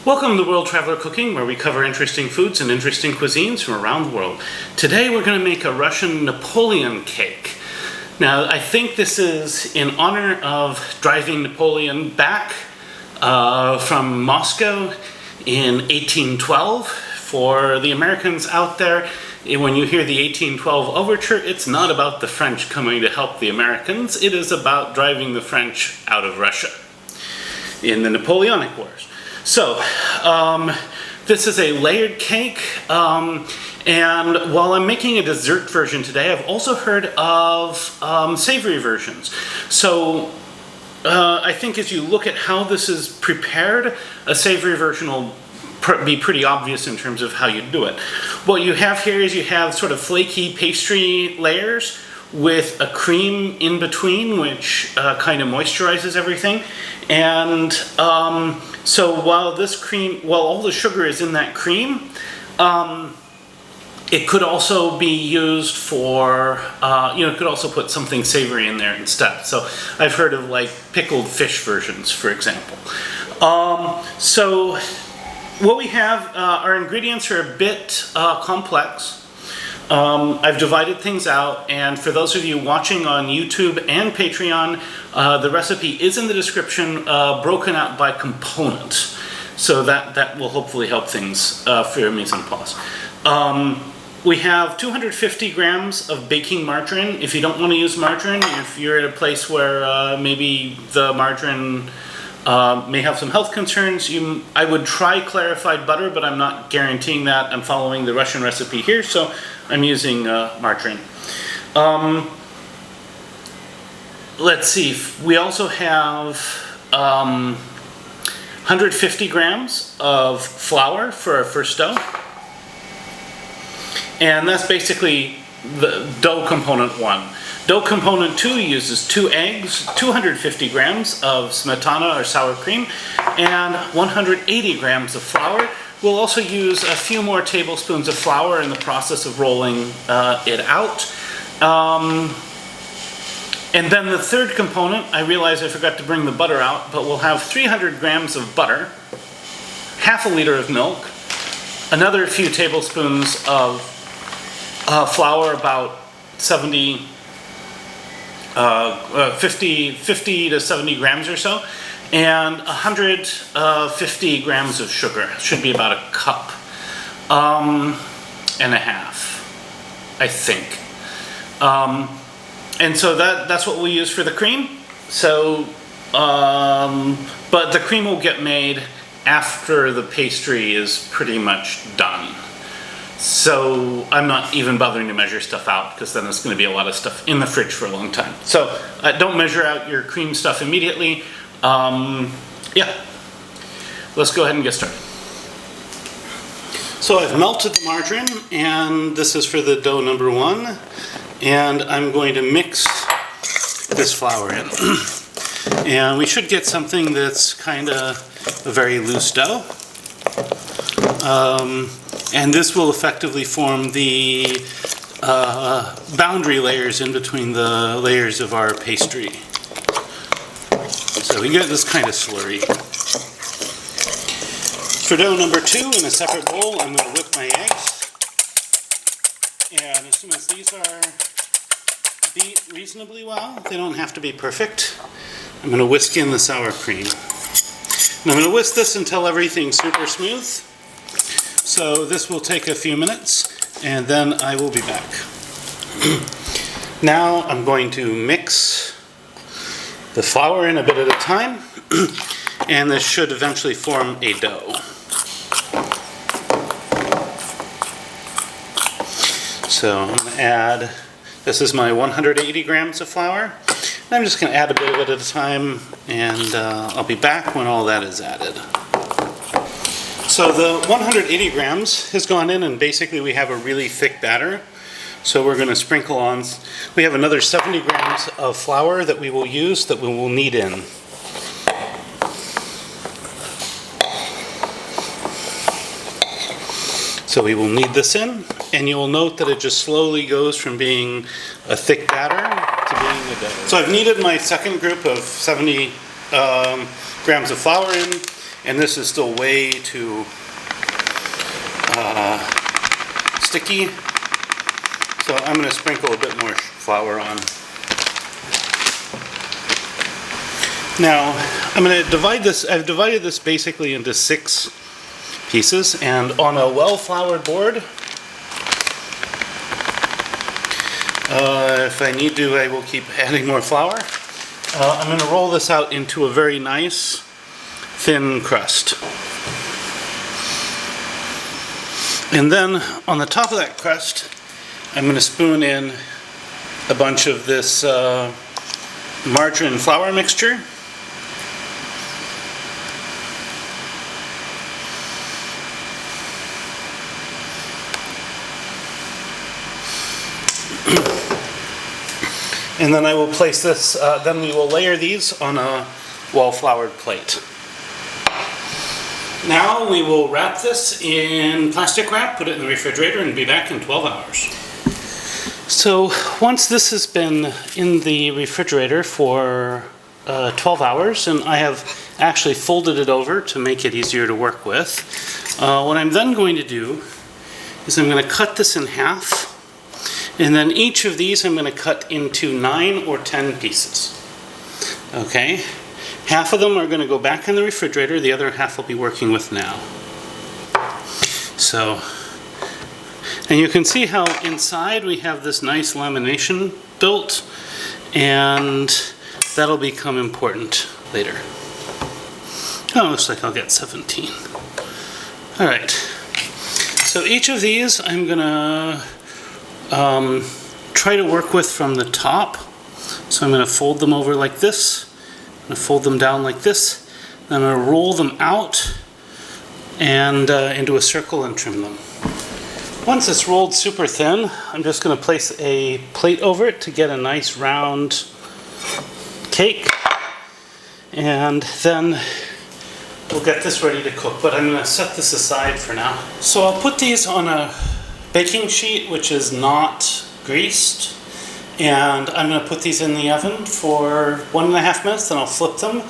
Welcome to World Traveler Cooking, where we cover interesting foods and interesting cuisines from around the world. Today we're going to make a Russian Napoleon cake. Now, I think this is in honor of driving Napoleon back from Moscow in 1812. For the Americans out there, when you hear the 1812 overture, it's not about the French coming to help the Americans. It is about driving the French out of Russia in the Napoleonic Wars. So, this is a layered cake, and while I'm making a dessert version today, I've also heard of savory versions. So, I think as you look at how this is prepared, a savory version will be pretty obvious in terms of how you do it. What you have here is you have sort of flaky pastry layers with a cream in between, which kind of moisturizes everything. And so while all the sugar is in that cream, it could also be used for, it could also put something savory in there instead. So I've heard of like pickled fish versions, for example. So what we have, our ingredients are a bit complex. I've divided things out, and for those of you watching on YouTube and Patreon, the recipe is in the description, broken out by component. So that will hopefully help things for your mise en place. We have 250 grams of baking margarine. If you don't want to use margarine, if you're at a place where maybe the margarine may have some health concerns, I would try clarified butter, but I'm not guaranteeing that. I'm following the Russian recipe here, so I'm using margarine. Let's see, we also have 150 grams of flour for our first dough. And that's basically the dough component 1. Dough component 2 uses 2 eggs, 250 grams of smetana or sour cream, and 180 grams of flour. We'll also use a few more tablespoons of flour in the process of rolling it out. And then the third component, I realize I forgot to bring the butter out, but we'll have 300 grams of butter, half a liter of milk, another few tablespoons of flour, about 50 to 70 grams or so, and 150 grams of sugar. Should be about a cup and a half, I think. And so that's what we'll use for the cream. So, but the cream will get made after the pastry is pretty much done. So I'm not even bothering to measure stuff out, because then it's going to be a lot of stuff in the fridge for a long time. So don't measure out your cream stuff immediately. Yeah, let's go ahead and get started. So I've melted the margarine, and this is for the dough number 1. And I'm going to mix this flour in. And we should get something that's kind of a very loose dough. And this will effectively form the boundary layers in between the layers of our pastry. So we get this kind of slurry. For dough number 2, in a separate bowl, I'm going to whip my eggs. And as soon as these are beat reasonably well, they don't have to be perfect, I'm going to whisk in the sour cream. And I'm going to whisk this until everything's super smooth. So this will take a few minutes, and then I will be back. Now I'm going to mix the flour in a bit at a time, and this should eventually form a dough. So I'm going to add, this is my 180 grams of flour. And I'm just going to add a bit of it at a time, and I'll be back when all that is added. So the 180 grams has gone in, and basically we have a really thick batter. So we're going to sprinkle on, we have another 70 grams of flour that we will use, that we will knead in. So we will knead this in, and you will note that it just slowly goes from being a thick batter to being a dough. So I've kneaded my second group of 70 grams of flour in, and this is still way too sticky. So I'm going to sprinkle a bit more flour on. Now I'm going to divide this. I've divided this basically into 6 pieces, and on a well-floured board, if I need to, I will keep adding more flour. I'm going to roll this out into a very nice thin crust. And then on the top of that crust, I'm going to spoon in a bunch of this margarine flour mixture. And then I will place this, then we will layer these on a well-floured plate. Now we will wrap this in plastic wrap, put it in the refrigerator, and be back in 12 hours. So once this has been in the refrigerator for 12 hours, and I have actually folded it over to make it easier to work with, what I'm then going to do is I'm going to cut this in half, and then each of these I'm going to cut into 9 or 10 pieces. Okay? Half of them are going to go back in the refrigerator, the other half I'll be working with now. So, and you can see how inside we have this nice lamination built, and that'll become important later. Oh, looks like I'll get 17. Alright, so each of these I'm going to try to work with from the top. So I'm going to fold them over like this. I'm going to fold them down like this. Then I'm going to roll them out and into a circle and trim them. Once it's rolled super thin, I'm just going to place a plate over it to get a nice round cake. And then we'll get this ready to cook. But I'm going to set this aside for now. So I'll put these on a baking sheet which is not greased. And I'm going to put these in the oven for 1.5 minutes, then I'll flip them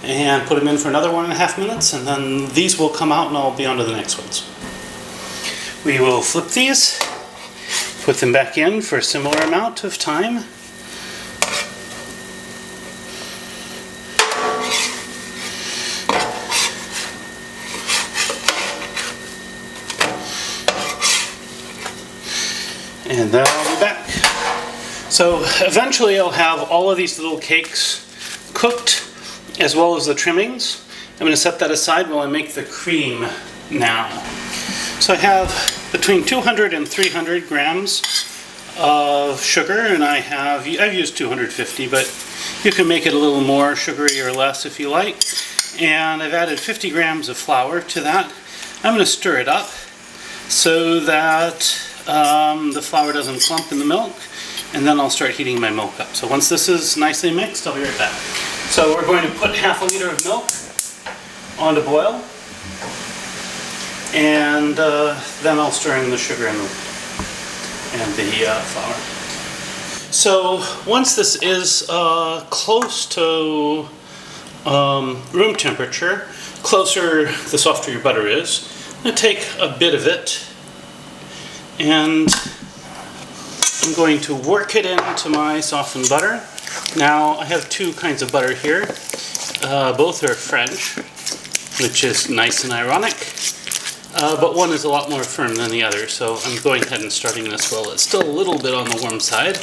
and put them in for another 1.5 minutes, and then these will come out and I'll be on to the next ones. We will flip these, put them back in for a similar amount of time. And then I'll be back. So eventually I'll have all of these little cakes cooked, as well as the trimmings. I'm going to set that aside while I make the cream now. So I have between 200 and 300 grams of sugar, and I've used 250, but you can make it a little more sugary or less if you like. And I've added 50 grams of flour to that. I'm going to stir it up so that the flour doesn't clump in the milk. And then I'll start heating my milk up. So once this is nicely mixed, I'll be right back. So we're going to put ½ a liter of milk on to boil. And then I'll stir in the sugar and the flour. So once this is close to room temperature, closer the softer your butter is, I'm going to take a bit of it and I'm going to work it into my softened butter. Now I have 2 kinds of butter here. Both are French, which is nice and ironic. But one is a lot more firm than the other, so I'm going ahead and starting this while it's still a little bit on the warm side.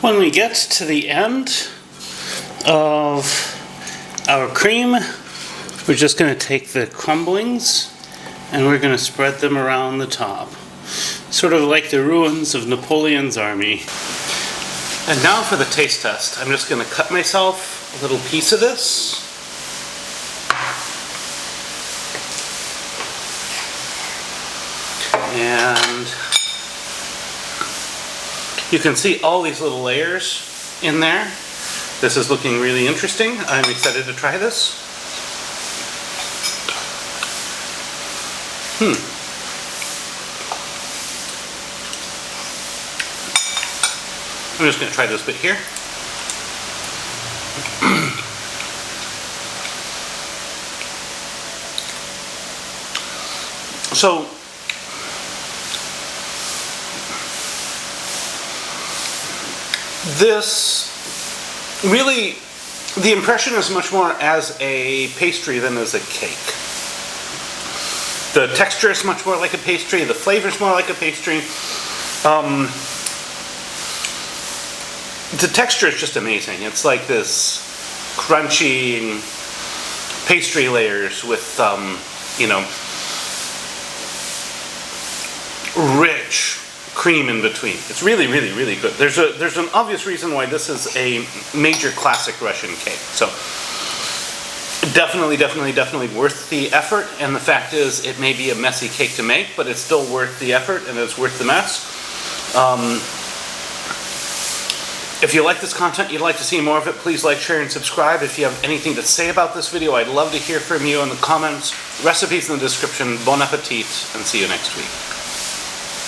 When we get to the end of our cream, we're just going to take the crumblings and we're going to spread them around the top. Sort of like the ruins of Napoleon's army. And now for the taste test. I'm just going to cut myself a little piece of this. And you can see all these little layers in there. This is looking really interesting. I'm excited to try this. I'm just going to try this bit here. So this really, the impression is much more as a pastry than as a cake. The texture is much more like a pastry, the flavor is more like a pastry. The texture is just amazing. It's like this crunchy pastry layers with, you know, rich cream in between. It's really, really, really good. There's an obvious reason why this is a major classic Russian cake. So definitely, definitely, definitely worth the effort. And the fact is, it may be a messy cake to make, but it's still worth the effort and it's worth the mess. If you like this content, you'd like to see more of it, please like, share, and subscribe. If you have anything to say about this video, I'd love to hear from you in the comments. Recipes in the description. Bon appetit, and see you next week.